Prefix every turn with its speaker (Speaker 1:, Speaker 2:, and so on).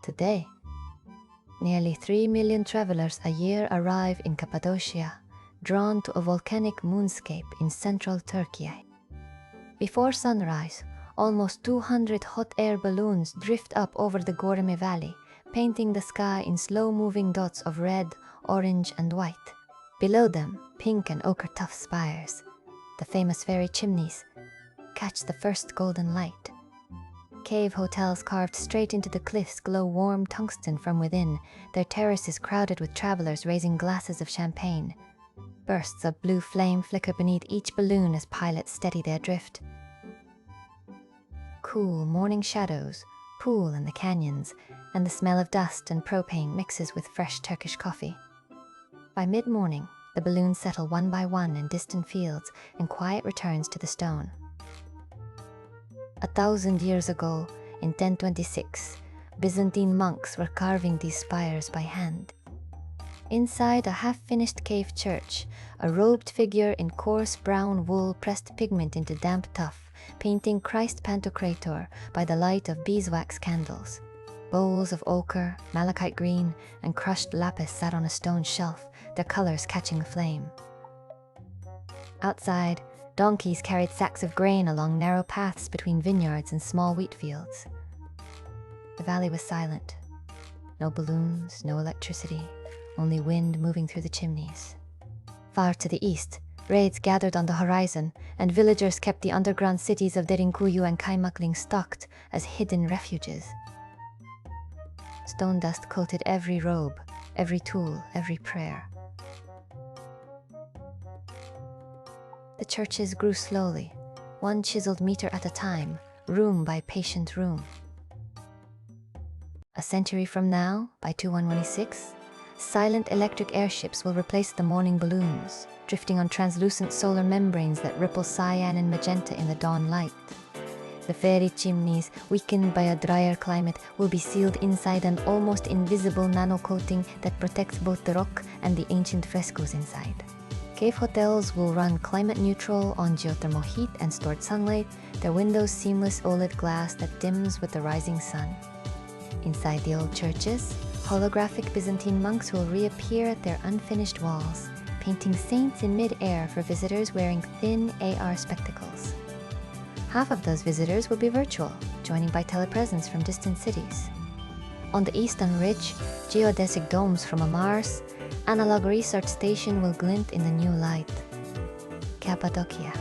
Speaker 1: today. Nearly 3 million travelers a year arrive in Cappadocia, drawn to a volcanic moonscape in central Turkey. Before sunrise, almost 200 hot air balloons drift up over the Göreme Valley, painting the sky in slow-moving dots of red, orange, and white. Below them, pink and ochre tuff spires, the famous fairy chimneys, catch the first golden light. Cave hotels carved straight into the cliffs glow warm tungsten from within, their terraces crowded with travelers raising glasses of champagne. Bursts of blue flame flicker beneath each balloon as pilots steady their drift. Cool morning shadows pool in the canyons, and the smell of dust and propane mixes with fresh Turkish coffee. By mid-morning, the balloons settle one by one in distant fields, and quiet returns to the stone. 1,000 years ago, in 1026, Byzantine monks were carving these spires by hand. Inside a half-finished cave church, a robed figure in coarse brown wool pressed pigment into damp tuff, painting Christ Pantocrator by the light of beeswax candles. Bowls of ochre, malachite green, and crushed lapis sat on a stone shelf, their colors catching flame. Outside, donkeys carried sacks of grain along narrow paths between vineyards and small wheat fields. The valley was silent. No balloons, no electricity, only wind moving through the chimneys. Far to the east, raids gathered on the horizon, and villagers kept the underground cities of Derinkuyu and Kaymakling stocked as hidden refuges. Stone dust coated every robe, every tool, every prayer. The churches grew slowly, one chiseled meter at a time, room by patient room. A century from now, by 2116, silent electric airships will replace the morning balloons, drifting on translucent solar membranes that ripple cyan and magenta in the dawn light. The fairy chimneys, weakened by a drier climate, will be sealed inside an almost invisible nano-coating that protects both the rock and the ancient frescoes inside. Cave hotels will run climate-neutral on geothermal heat and stored sunlight, their windows seamless OLED glass that dims with the rising sun. Inside the old churches, holographic Byzantine monks will reappear at their unfinished walls, painting saints in mid-air for visitors wearing thin AR spectacles. Half of those visitors will be virtual, joining by telepresence from distant cities. On the eastern ridge, geodesic domes from a Mars, analog research station will glint in the new light. Cappadocia.